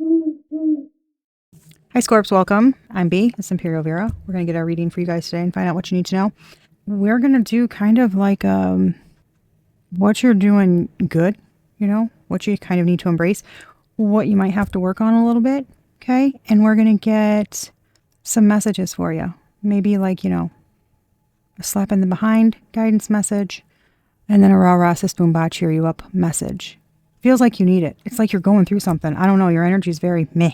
Hi Scorps, welcome. I'm B, it's EmpyrealVera. We're going to get our reading for you guys today and find out what you need to know. We're going to do kind of like what you're doing good, what you kind of need to embrace, what you might have to work on a little bit, okay? And we're going to get some messages for you. Maybe like, a slap in the behind guidance message, and then a rah-rah sis boom bah cheer you up message. Feels like you need it. It's like you're going through something. I don't know, your energy is very meh.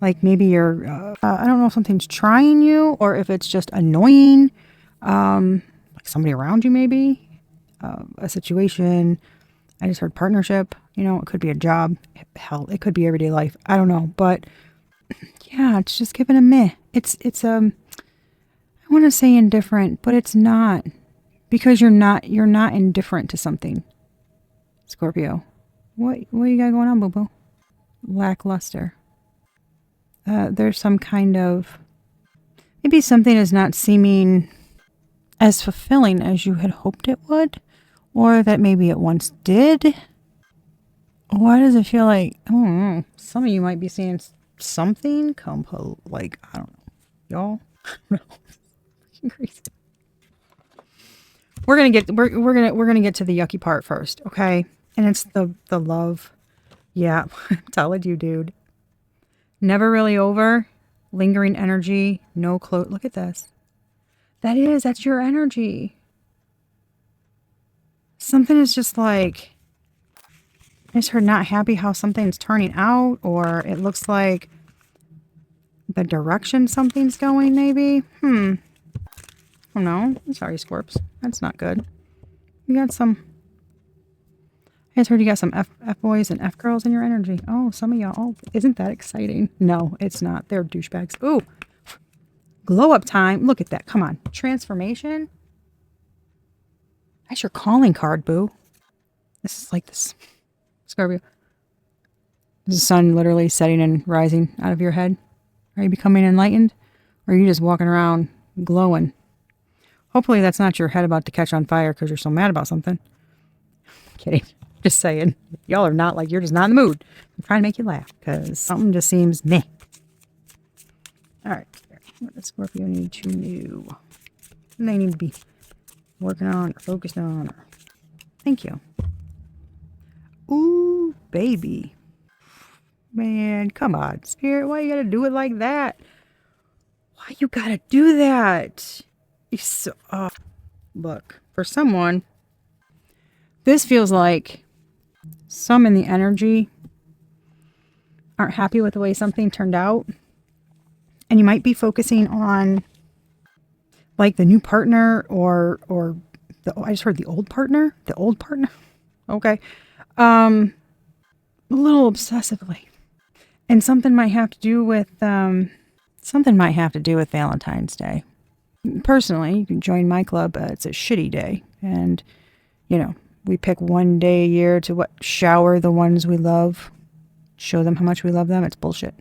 Like maybe you're, I don't know if something's trying you or if it's just annoying. Like somebody around you maybe, a situation. I just heard partnership, it could be a job. Hell, it could be everyday life. I don't know. But yeah, it's just giving a meh. It's I want to say indifferent, but it's not. Because you're not indifferent to something. Scorpio. What you got going on, boo-boo? Lackluster. There's some kind of, maybe something is not seeming as fulfilling as you had hoped it would, or that maybe it once did. Why does it feel like, I don't know, some of you might be seeing something like, I don't know, y'all? No. Crazy. We're gonna get to the yucky part first, okay? And it's the love. Yeah, I'm telling you, dude. Never really over, lingering energy, no close. Look at this. That's your energy. Something is just like, I just heard not happy how something's turning out, or it looks like the direction something's going, maybe. Oh no, I'm sorry, Scorps. That's not good. You got some, I just heard you got some F boys and F girls in your energy. Oh, some of y'all. Oh, isn't that exciting? No, it's not. They're douchebags. Ooh. Glow up time. Look at that. Come on. Transformation. That's your calling card, boo. This is like this. Scorpio. Is the sun literally setting and rising out of your head? Are you becoming enlightened? Or are you just walking around glowing? Hopefully that's not your head about to catch on fire because you're so mad about something. Kidding. Just saying. Y'all are not like, you're just not in the mood. I'm trying to make you laugh because something just seems meh. All right. What does Scorpio need to know? What do they need to be working on or focused on? Thank you. Ooh, baby. Man, come on, Spirit. Why you gotta do it like that? Why you gotta do that? Look, for someone, this feels like some in the energy aren't happy with the way something turned out. And you might be focusing on like the new partner or I just heard the old partner. The old partner. Okay. A little obsessively. And something might have to do with Valentine's Day. Personally, you can join my club. It's a shitty day. And, we pick one day a year to shower the ones we love. Show them how much we love them. It's bullshit.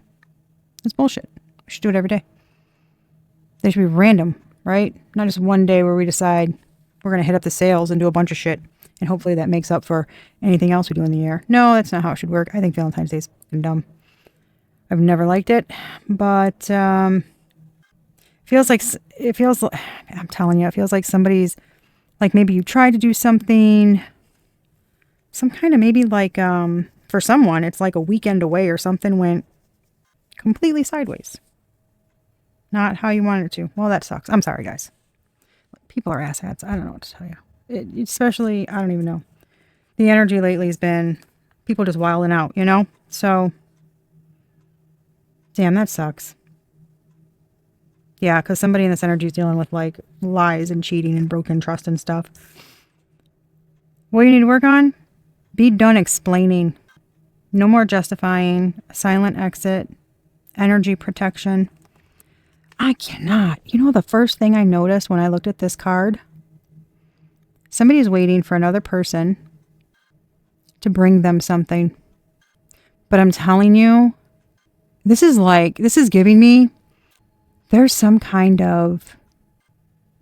It's bullshit. We should do it every day. They should be random, right? Not just one day where we decide we're going to hit up the sales and do a bunch of shit. And hopefully that makes up for anything else we do in the year. No, that's not how it should work. I think Valentine's Day is fucking dumb. I've never liked it. But I'm telling you, it feels like somebody's, like maybe you tried to do something, some kind of maybe like, for someone, it's like a weekend away or something went completely sideways. Not how you wanted it to. Well, that sucks. I'm sorry, guys. People are asshats. I don't know what to tell you. Especially, I don't even know. The energy lately has been people just wilding out, So, damn, that sucks. Yeah, because somebody in this energy is dealing with like lies and cheating and broken trust and stuff. What you need to work on? Be done explaining. No more justifying. Silent exit. Energy protection. I cannot. The first thing I noticed when I looked at this card? Somebody's waiting for another person to bring them something. But I'm telling you, this is giving me, there's some kind of,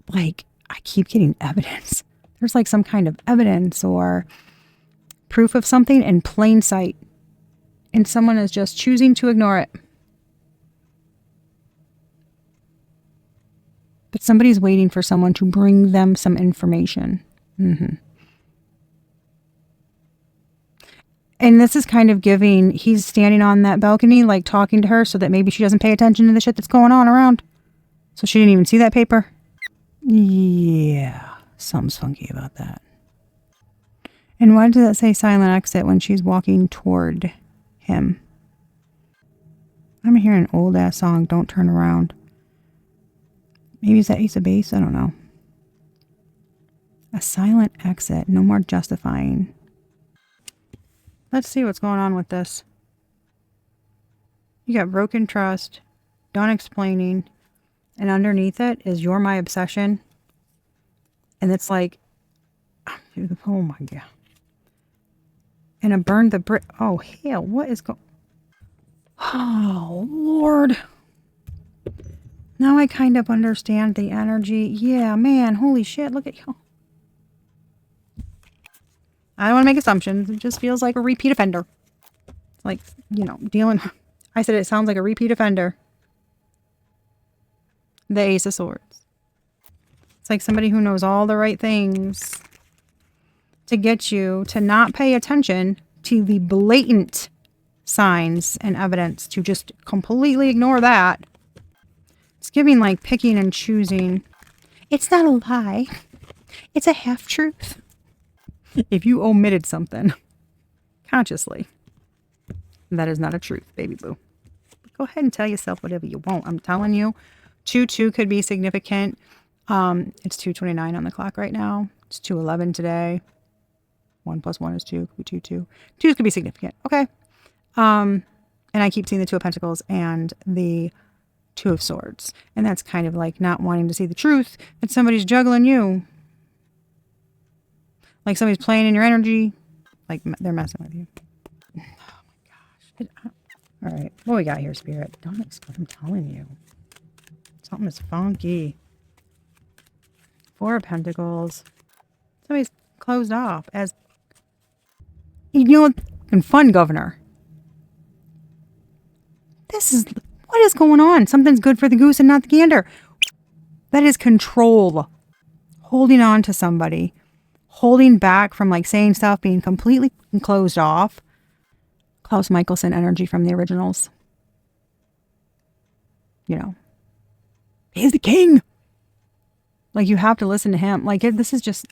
like, I keep getting evidence. There's like some kind of evidence or proof of something in plain sight. And someone is just choosing to ignore it. But somebody's waiting for someone to bring them some information. Mm-hmm. And this is kind of giving, he's standing on that balcony, like talking to her so that maybe she doesn't pay attention to the shit that's going on around. So she didn't even see that paper. Yeah, something's funky about that. And why does that say silent exit when she's walking toward him? I'm hearing an old ass song, Don't Turn Around. Maybe it's that Ace of Base, I don't know. A silent exit, no more justifying. Let's see what's going on with this. You got broken trust, done explaining, and underneath it is you're my obsession. And it's like, oh my God. And a burned the brick. Oh, hell, what is going... Oh, Lord. Now I kind of understand the energy. Yeah, man, holy shit, look at you. I don't want to make assumptions. It just feels like a repeat offender. Like, you know, dealing... I said it sounds like a repeat offender. The Ace of Swords. It's like somebody who knows all the right things to get you to not pay attention to the blatant signs and evidence, to just completely ignore that. It's giving like picking and choosing. It's not a lie. It's a half-truth. If you omitted something consciously, that is not a truth, baby boo. Go ahead and tell yourself whatever you want. I'm telling you, 2-2 could be significant. It's 2:29 on the clock right now. It's 2:11 today. 1 + 1 is 2. Could be 2-2. 2 could be significant. Okay. And I keep seeing the Two of Pentacles and the Two of Swords. And that's kind of like not wanting to see the truth that somebody's juggling you. Like somebody's playing in your energy. Like they're messing with you. Oh my gosh. All right. What we got here, Spirit? Don't explain. I'm telling you. Something is funky. 4 of Pentacles. Somebody's closed off as, you know, and fun governor. This is, what is going on? Something's good for the goose and not the gander. That is control. Holding on to somebody. Holding back from like saying stuff, being completely closed off. Klaus Michelson energy from the originals. You know. He's the king. Like you have to listen to him. Like this is just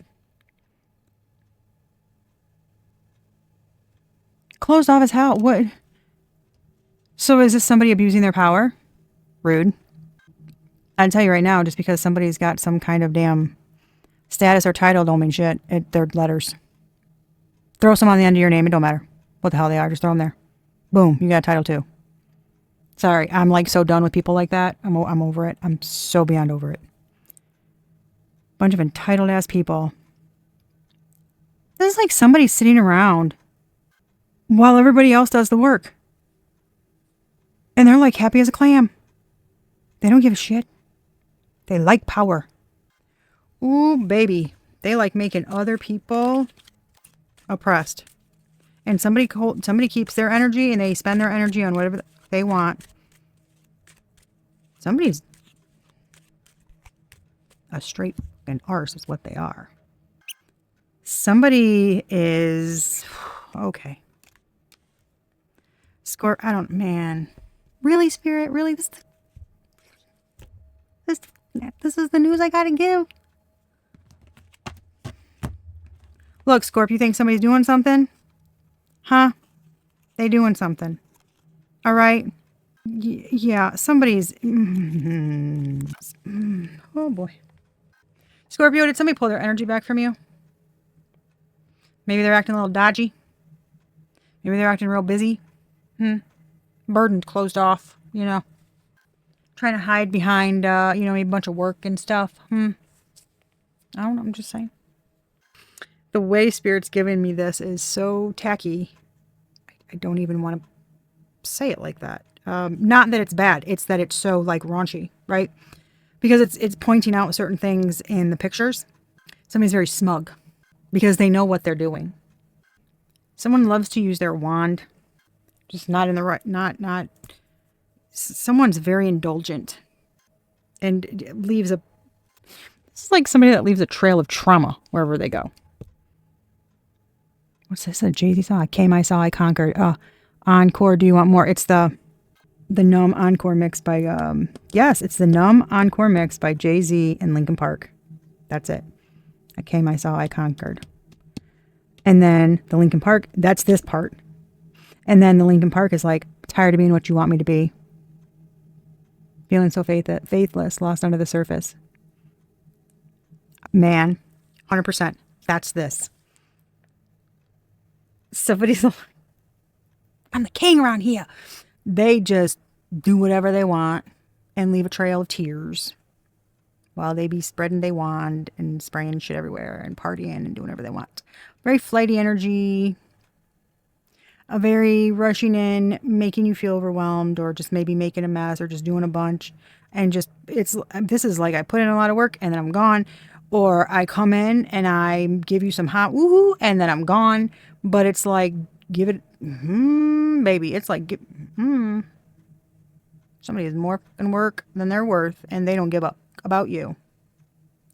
closed off as hell. What? So is this somebody abusing their power? Rude. I'll tell you right now, just because somebody's got some kind of damn status or title don't mean shit. They're letters. Throw some on the end of your name. It don't matter what the hell they are. Just throw them there. Boom. You got a title too. Sorry. I'm like so done with people like that. I'm over it. I'm so beyond over it. Bunch of entitled ass people. This is like somebody sitting around while everybody else does the work. And they're like happy as a clam. They don't give a shit. They like power. Ooh, baby. They like making other people oppressed. And somebody keeps their energy and they spend their energy on whatever they want. Somebody's a straight fucking arse is what they are. Somebody is okay. Man. Really, Spirit? Really? This is the news I gotta give. Look, Scorpio, you think somebody's doing something? Huh? They doing something. All right? Yeah, somebody's... Oh, boy. Scorpio, did somebody pull their energy back from you? Maybe they're acting a little dodgy. Maybe they're acting real busy. Burdened, closed off, you know. Trying to hide behind, maybe a bunch of work and stuff. I don't know, I'm just saying. The way Spirit's giving me this is so tacky. I don't even want to say it like that. Not that it's bad. It's that it's so like raunchy, right? Because it's pointing out certain things in the pictures. Somebody's very smug because they know what they're doing. Someone loves to use their wand Just not in the right, not, someone's very indulgent and leaves a, it's like somebody that leaves a trail of trauma wherever they go. What's this? A Jay-Z song? I came, I saw, I conquered. Encore, do you want more? It's the Numb Encore mix by, yes, it's the Numb Encore mix by Jay-Z and Linkin Park. That's it. I came, I saw, I conquered. And then the Linkin Park, that's this part. And then the Linkin Park is like, tired of being what you want me to be. Feeling so faithless, lost under the surface. Man, 100%. That's this. Somebody's like, I'm the king around here. They just do whatever they want and leave a trail of tears while they be spreading they wand and spraying shit everywhere and partying and doing whatever they want. Very flighty energy. A very rushing in, making you feel overwhelmed or just maybe making a mess or just doing a bunch. And just, this is like I put in a lot of work and then I'm gone. Or I come in and I give you some hot woohoo and then I'm gone. But it's like, give it, baby. It's like, somebody is more fucking work than they're worth and they don't give up about you.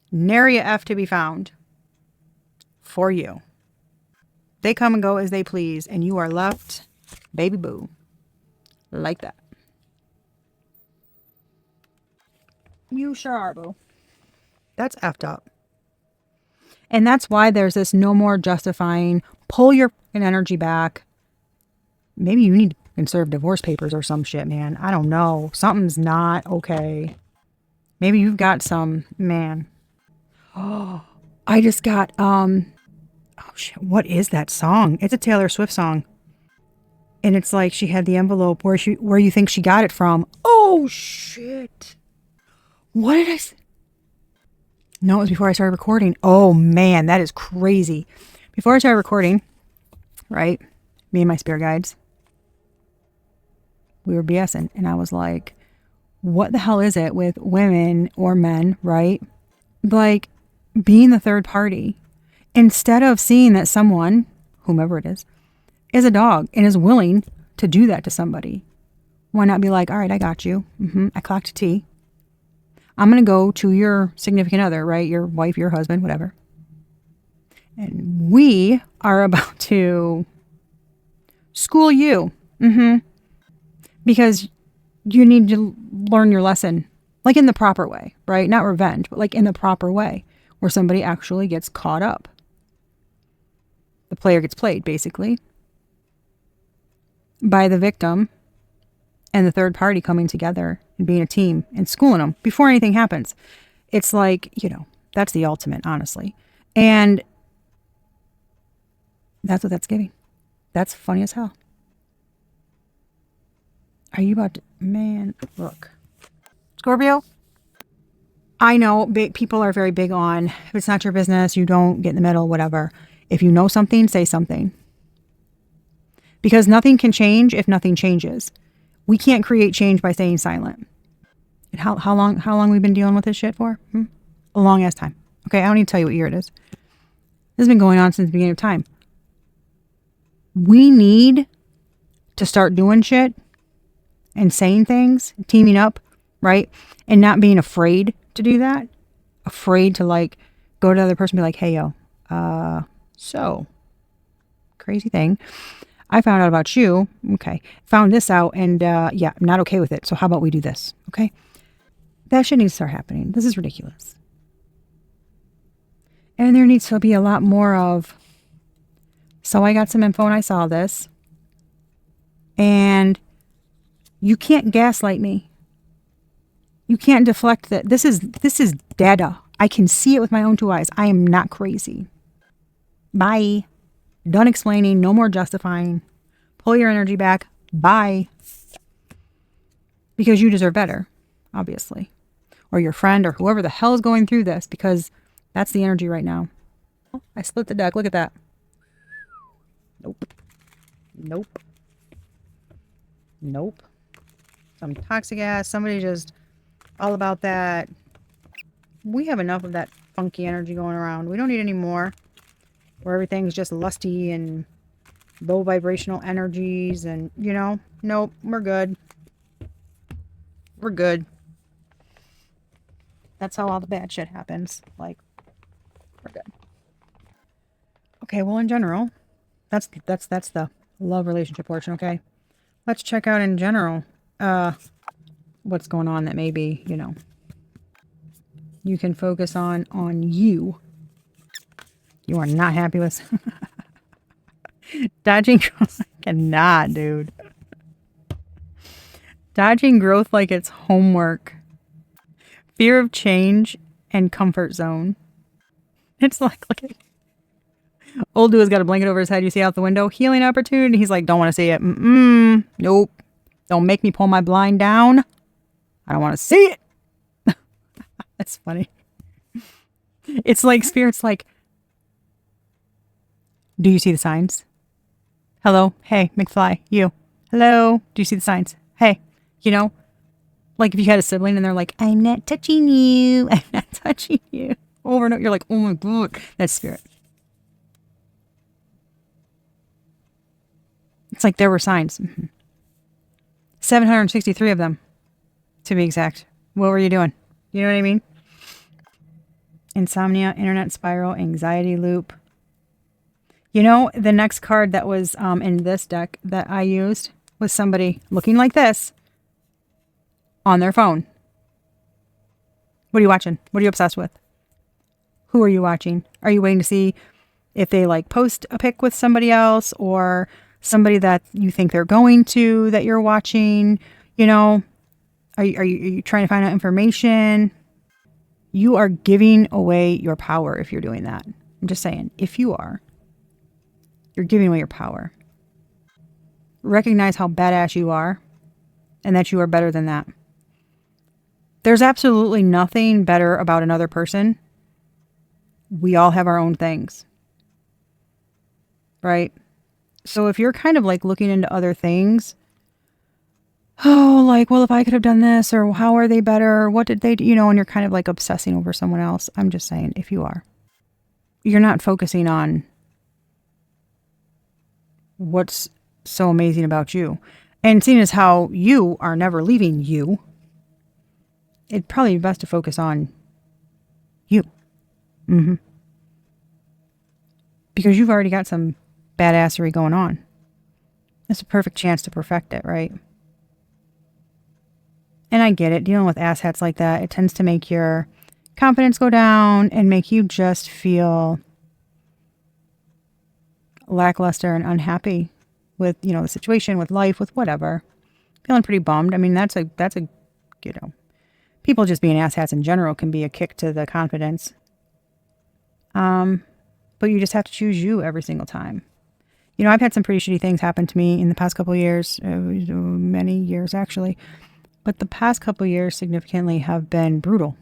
Nary a F to be found for you. They come and go as they please and you are left, baby boo, like that. You sure are, boo. That's effed up. And that's why there's this no more justifying, pull your energy back. Maybe you need to serve divorce papers or some shit, man. I don't know. Something's not okay. Maybe you've got some, man. Oh, I just got, oh shit, what is that song? It's a Taylor Swift song. And it's like she had the envelope where you think she got it from. Oh shit. What did I say? No, it was before I started recording. Oh man, that is crazy. Before I started recording, right? Me and my spirit guides, we were BSing, and I was like, what the hell is it with women or men, right? Like being the third party. Instead of seeing that someone, whomever it is a dog and is willing to do that to somebody, why not be like, all right, I got you. I clocked tea. I'm going to go to your significant other, right? Your wife, your husband, whatever. And we are about to school you. Because you need to learn your lesson, like in the proper way, right? Not revenge, but like in the proper way, where somebody actually gets caught up. The player gets played, basically, by the victim and the third party coming together and being a team and schooling them before anything happens. It's like, that's the ultimate, honestly. And that's what that's giving. That's funny as hell. Are you about to, man, look. Scorpio, I know people are very big on, if it's not your business, you don't get in the middle, whatever. If you know something, say something. Because nothing can change if nothing changes. We can't create change by staying silent. And how long we've been dealing with this shit for? A long ass time. Okay, I don't need to tell you what year it is. This has been going on since the beginning of time. We need to start doing shit and saying things, teaming up, right? And not being afraid to do that. Afraid to like go to the other person and be like, hey, yo, so crazy thing. I found out about you. Okay. Found this out and yeah, I'm not okay with it. So how about we do this? Okay. That shit needs to start happening. This is ridiculous. And there needs to be a lot more of, so I got some info and I saw this. And you can't gaslight me. You can't deflect that. This is data. I can see it with my own two eyes. I am not crazy. Bye. Done explaining. No more justifying. Pull your energy back. Bye. Because you deserve better, obviously. Or your friend or whoever the hell is going through this, because that's the energy right now. Oh, I split the deck. Look at that. Nope. Nope. Nope. Some toxic ass. Somebody just all about that. We have enough of that funky energy going around. We don't need any more where everything's just lusty and low vibrational energies and, you know, nope, we're good. We're good. That's how all the bad shit happens. Like, we're good. Okay, well, in general, that's the love relationship portion, okay? Let's check out in general what's going on that maybe, you know, you can focus on you. You are not happy with dodging growth. I cannot, dude. Dodging growth like it's homework. Fear of change and comfort zone. It's like, look at old dude's got a blanket over his head. You see out the window. Healing opportunity. He's like, don't want to see it. Nope. Don't make me pull my blind down. I don't want to see it. That's funny. It's like Spirit's like, do you see the signs? Hello? Hey, McFly, you. Hello? Do you see the signs? Hey, you know? Like if you had a sibling and they're like, I'm not touching you. I'm not touching you. Over and over. You're like, oh my God. That's Spirit. It's like there were signs. 763 of them, to be exact. What were you doing? You know what I mean? Insomnia, internet spiral, anxiety loop. You know, the next card that was in this deck that I used was somebody looking like this on their phone. What are you watching? What are you obsessed with? Who are you watching? Are you waiting to see if they like post a pic with somebody else or somebody that you think they're going to that you're watching? You know, are you trying to find out information? You are giving away your power if you're doing that. I'm just saying, if you are, you're giving away your power. Recognize how badass you are and that you are better than that. There's absolutely nothing better about another person. We all have our own things. Right? So if you're kind of like looking into other things, oh, like, well, if I could have done this, or how are they better? What did they do? You know, and you're kind of like obsessing over someone else. I'm just saying, if you are, you're not focusing on what's so amazing about you. And seeing as how you are never leaving you, it'd probably be best to focus on you. Because you've already got some badassery going on. It's a perfect chance to perfect it, right? And I get it, dealing with asshats like that, it tends to make your confidence go down and make you just feel lackluster and unhappy with, you know, the situation, with life, with whatever. Feeling pretty bummed. I mean, that's a, you know, people just being asshats in general can be a kick to the confidence. But you just have to choose you every single time. You know, I've had some pretty shitty things happen to me in the past couple of years, many years actually. But the past couple of years significantly have been brutal.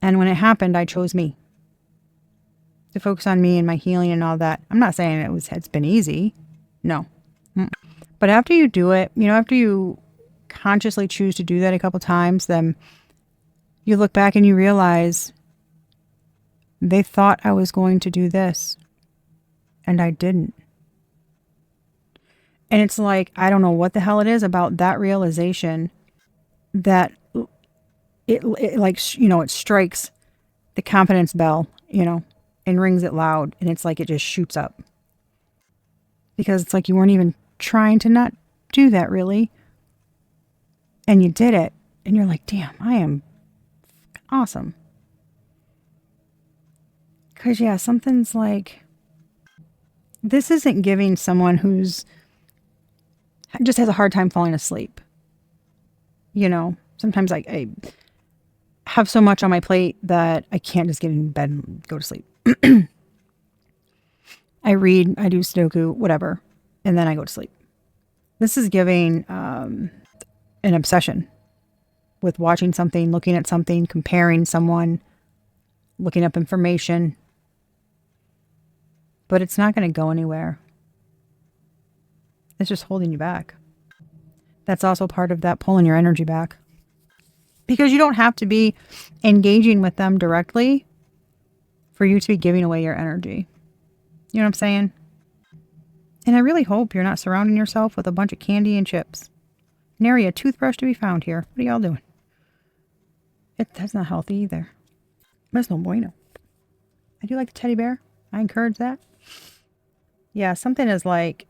And when it happened, I chose me. To focus on me and my healing and all that. I'm not saying it's been easy. No. But after you do it, you know, after you consciously choose to do that a couple times, then you look back and you realize they thought I was going to do this. And I didn't. And it's like, I don't know what the hell it is about that realization that it like, you know, it strikes the confidence bell, you know, and rings it loud. And it's like it just shoots up. Because it's like you weren't even trying to not do that really. And you did it. And you're like, damn, I am awesome. Because, yeah, something's like, this isn't giving someone who's just has a hard time falling asleep. You know, sometimes I have so much on my plate that I can't just get in bed and go to sleep. I read, I do Sudoku, whatever, and then I go to sleep. This is giving an obsession with watching something, looking at something, comparing someone, looking up information. But it's not going to go anywhere. It's just holding you back. That's also part of that pulling your energy back. Because you don't have to be engaging with them directly for you to be giving away your energy. You know what I'm saying? And I really hope you're not surrounding yourself with a bunch of candy and chips. Nary a toothbrush to be found here. What are y'all doing? That's not healthy either. That's no bueno. I do like the teddy bear. I encourage that. Yeah, something is like,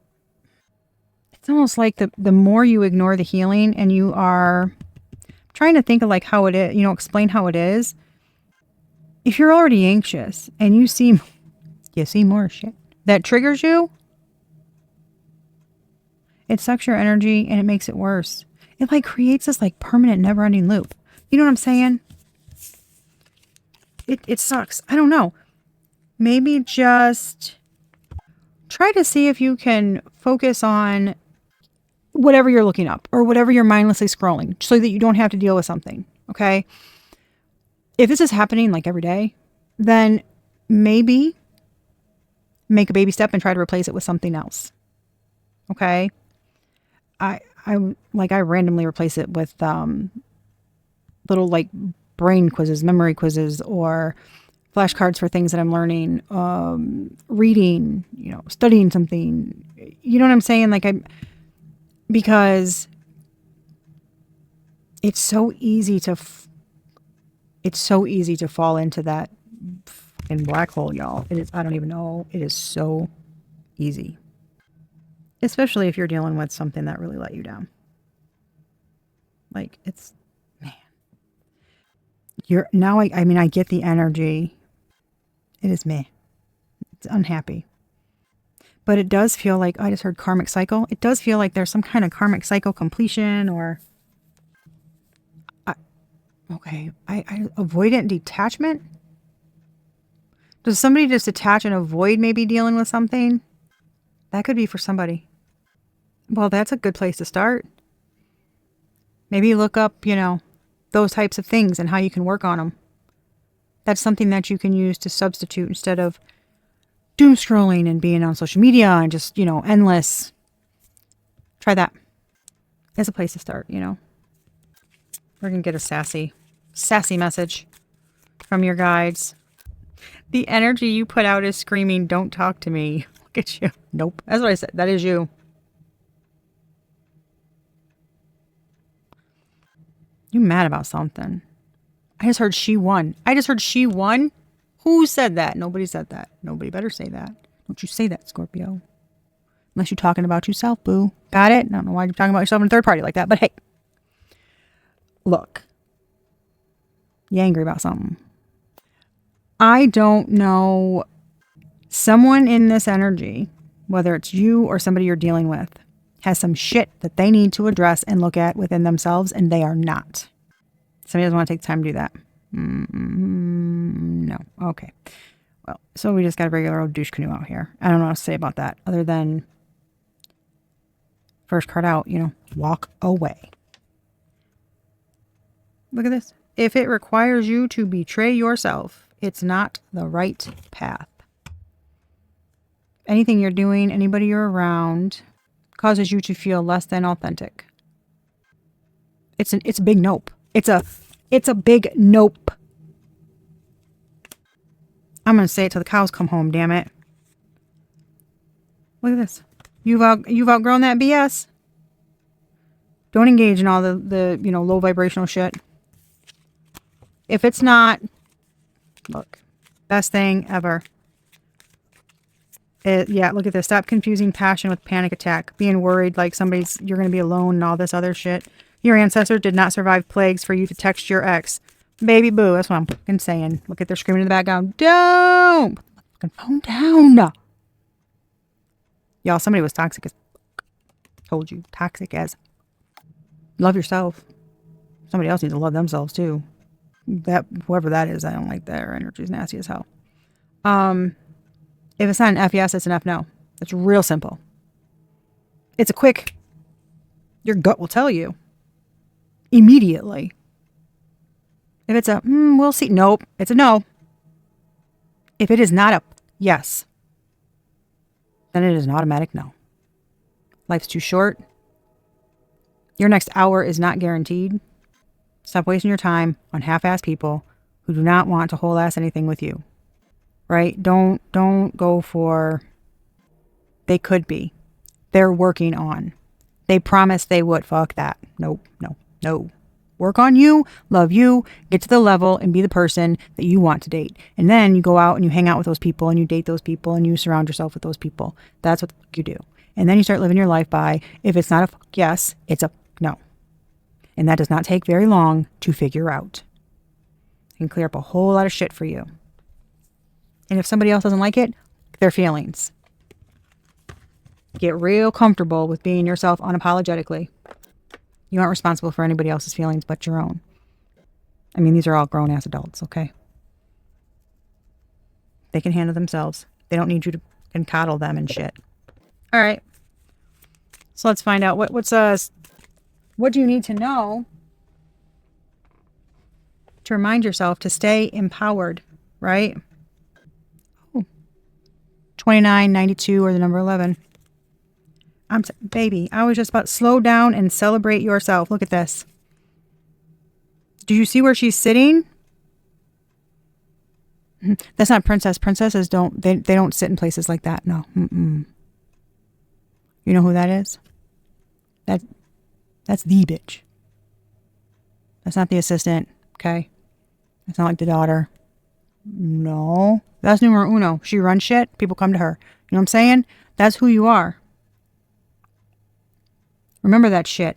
it's almost like the more you ignore the healing and you are trying to think of like how it is, explain how it is. If you're already anxious and you see more shit that triggers you, it sucks your energy and it makes it worse. It like creates this like permanent never ending loop. You know what I'm saying? It sucks. I don't know. Maybe just try to see if you can focus on whatever you're looking up or whatever you're mindlessly scrolling so that you don't have to deal with something. Okay. If this is happening like every day, then maybe make a baby step and try to replace it with something else. Okay. I randomly replace it with little like brain quizzes, memory quizzes, or flashcards for things that I'm learning, reading, studying something. You know what I'm saying? Because it's so easy to fall into that fucking black hole, y'all. It is. I don't even know. It is so easy. Especially if you're dealing with something that really let you down. Like, it's, man. I get the energy. It is meh. It's unhappy. But it does feel like, I just heard karmic cycle. It does feel like there's some kind of karmic cycle completion or, I avoidant detachment. Does somebody just detach and avoid maybe dealing with something? That could be for somebody. Well, that's a good place to start. Maybe look up, those types of things and how you can work on them. That's something that you can use to substitute instead of doom scrolling and being on social media and just, endless. Try that. It's a place to start, We're going to get a sassy message from your guides. The energy you put out is screaming, don't talk to me. Look at you. Nope. That's what I said. That is you. You mad about something. I just heard she won. Who said that? Nobody said that. Nobody better say that. Don't you say that, Scorpio. Unless you're talking about yourself, boo. Got it? I don't know why you're talking about yourself in a third party like that, but hey. Look. You angry about something. I don't know. Someone in this energy, whether it's you or somebody you're dealing with, has some shit that they need to address and look at within themselves, and they are not. Somebody doesn't want to take the time to do that. No. Okay. Well, so we just got a regular old douche canoe out here. I don't know what to say about that other than first card out, walk away. Look at this. If it requires you to betray yourself, it's not the right path. Anything you're doing, anybody you're around, causes you to feel less than authentic. It's a big nope. It's a big nope. I'm going to say it till the cows come home, damn it. Look at this. You've outgrown that BS. Don't engage in all the low vibrational shit. If it's not, look, best thing ever. Look at this. Stop confusing passion with panic attack. Being worried like you're going to be alone and all this other shit. Your ancestors did not survive plagues for you to text your ex. Baby boo. That's what I'm fucking saying. Look at they're screaming in the background. Don't put the fucking phone down. Y'all, somebody was toxic as told you. Toxic as love yourself. Somebody else needs to love themselves too. Whoever that is, I don't like their energy is nasty as hell. If it's not an F yes, it's an F no. It's real simple. It's a quick, your gut will tell you immediately. If it's a, we'll see. Nope. It's a no. If it is not a yes, then it is an automatic no. Life's too short. Your next hour is not guaranteed. Stop wasting your time on half-ass people who do not want to whole-ass anything with you. Right? Don't go for, they could be. they're working on. They promised they would. Fuck that. Nope, no, no. Work on you, love you, get to the level and be the person that you want to date. And then you go out and you hang out with those people and you date those people and you surround yourself with those people. That's what you do. And then you start living your life by, if it's not a fuck yes, it's a no. And that does not take very long to figure out. It can clear up a whole lot of shit for you. And if somebody else doesn't like it, their feelings. Get real comfortable with being yourself unapologetically. You aren't responsible for anybody else's feelings but your own. I mean, these are all grown-ass adults, okay? They can handle themselves. They don't need you to coddle them and shit. All right. So let's find out what do you need to know to remind yourself to stay empowered, right? Oh, 2992 or the number 11. Baby, I was just about slow down and celebrate yourself. Look at this. Do you see where she's sitting? That's not princess. Princesses don't sit in places like that. No. Mm-mm. You know who that is? That's the bitch. That's not the assistant, okay? That's not like the daughter. No. That's numero uno. She runs shit. People come to her. You know what I'm saying? That's who you are. Remember that shit.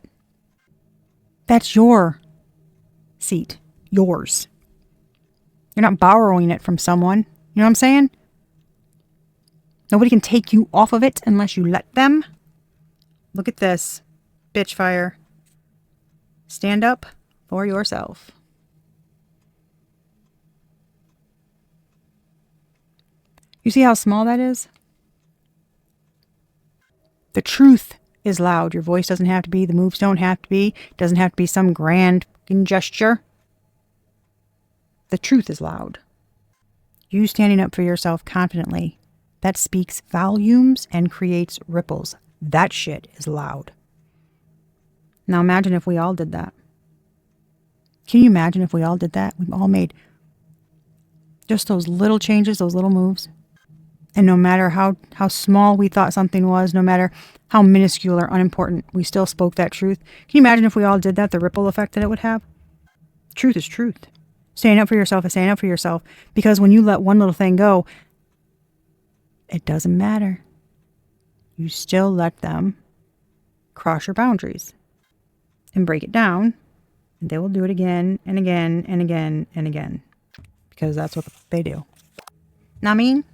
That's your seat. Yours. You're not borrowing it from someone. You know what I'm saying? Nobody can take you off of it unless you let them. Look at this. Bitch fire. Stand up for yourself. You see how small that is? The truth is loud. Your voice doesn't have to be. The moves don't have to be. It doesn't have to be some grand gesture. The truth is loud. You standing up for yourself confidently. That speaks volumes and creates ripples. That shit is loud. Now imagine if we all did that. Can you imagine if we all did that? We've all made just those little changes, those little moves. And no matter how small we thought something was, no matter how minuscule or unimportant, we still spoke that truth. Can you imagine if we all did that, the ripple effect that it would have? Truth is truth. Standing up for yourself is standing up for yourself. Because when you let one little thing go, it doesn't matter. You still let them cross your boundaries and break it down. And they will do it again and again and again and again. Because that's what they do. Know what I mean?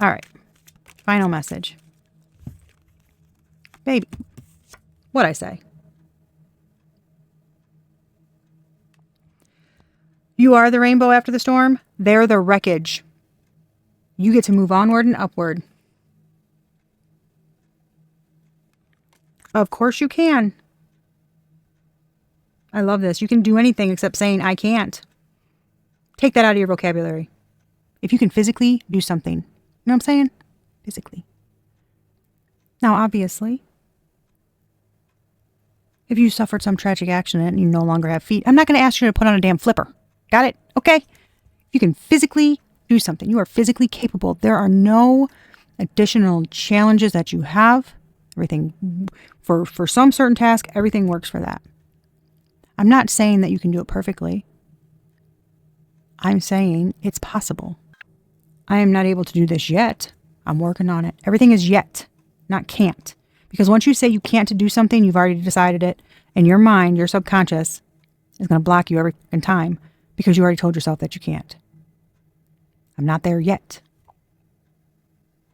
All right. Final message. Baby. What'd I say? You are the rainbow after the storm. They're the wreckage. You get to move onward and upward. Of course you can. I love this. You can do anything except saying, I can't. Take that out of your vocabulary. If you can physically do something. You know what I'm saying? Physically. Now, obviously, if you suffered some tragic accident and you no longer have feet, I'm not going to ask you to put on a damn flipper. Got it? Okay? You can physically do something. You are physically capable. There are no additional challenges that you have. Everything, for some certain task, everything works for that. I'm not saying that you can do it perfectly. I'm saying it's possible. I am not able to do this yet. I'm working on it. Everything is yet, not can't. Because once you say you can't do something, you've already decided it. And your mind, your subconscious, is going to block you every time because you already told yourself that you can't. I'm not there yet.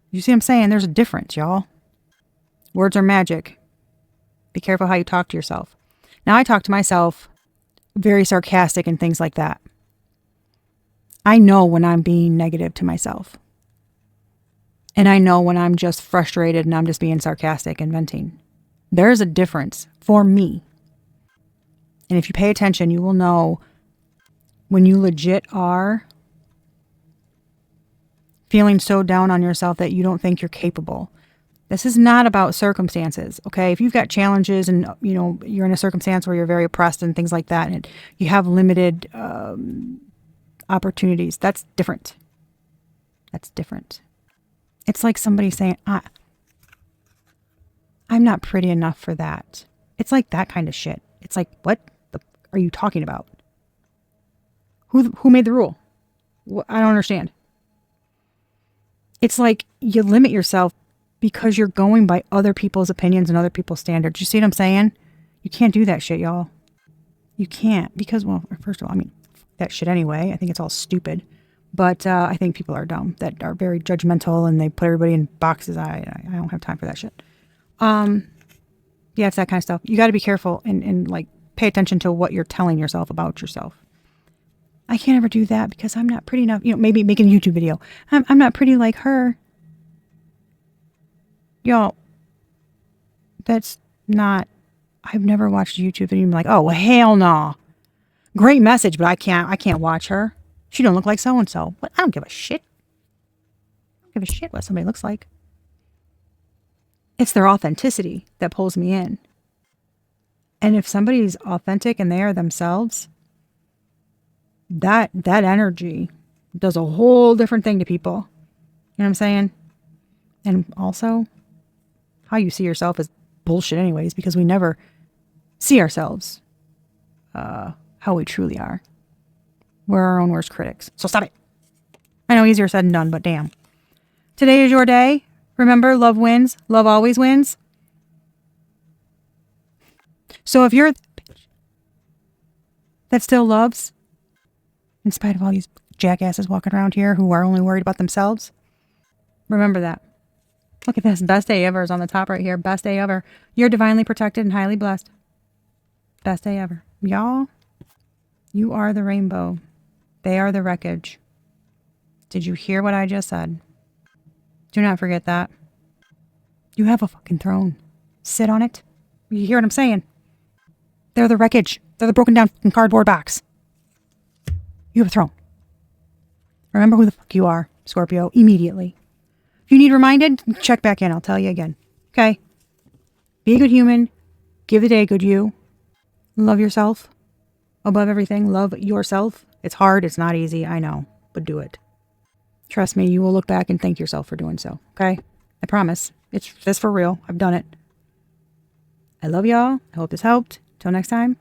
You see what I'm saying? There's a difference, y'all. Words are magic. Be careful how you talk to yourself. Now, I talk to myself very sarcastic and things like that. I know when I'm being negative to myself. And I know when I'm just frustrated and I'm just being sarcastic and venting. There's a difference for me. And if you pay attention, you will know when you legit are feeling so down on yourself that you don't think you're capable. This is not about circumstances, okay? If you've got challenges and, you know, you're in a circumstance where you're very oppressed and things like that, and you have limited opportunities, that's different. That's different. It's like somebody saying, I'm not pretty enough for that. It's like that kind of shit. It's like, what the are you talking about? Who made the rule? I don't understand. It's like you limit yourself because you're going by other people's opinions and other people's standards. You see what I'm saying? You can't do that shit, y'all. You can't because, well, first of all, I mean, that shit anyway. I think it's all stupid. But I think people are dumb that are very judgmental and they put everybody in boxes. I don't have time for that shit. Yeah, it's that kind of stuff. You got to be careful and like pay attention to what you're telling yourself about yourself. I can't ever do that because I'm not pretty enough. You know, maybe making a YouTube video. I'm not pretty like her. Y'all, that's not, I've never watched a YouTube video and be like, oh, well, hell no. Great message, but I can't watch her. She don't look like so-and-so. What? I don't give a shit. I don't give a shit what somebody looks like. It's their authenticity that pulls me in. And if somebody's authentic and they are themselves, that energy does a whole different thing to people. You know what I'm saying? And also, how you see yourself is bullshit anyways, because we never see ourselves how we truly are. We're our own worst critics. So stop it. I know easier said than done, but damn. Today is your day. Remember, love wins. Love always wins. So if you're that still loves, in spite of all these jackasses walking around here who are only worried about themselves, remember that. Look at this. Best day ever is on the top right here. Best day ever. You're divinely protected and highly blessed. Best day ever. Y'all, you are the rainbow. They are the wreckage. Did you hear what I just said? Do not forget that. You have a fucking throne. Sit on it. You hear what I'm saying? They're the wreckage. They're the broken down fucking cardboard box. You have a throne. Remember who the fuck you are, Scorpio, immediately. If you need reminded, check back in. I'll tell you again. Okay? Be a good human. Give the day a good you. Love yourself. Above everything, love yourself. It's hard. It's not easy. I know. But do it. Trust me, you will look back and thank yourself for doing so. Okay? I promise. It's this for real. I've done it. I love y'all. I hope this helped. Till next time.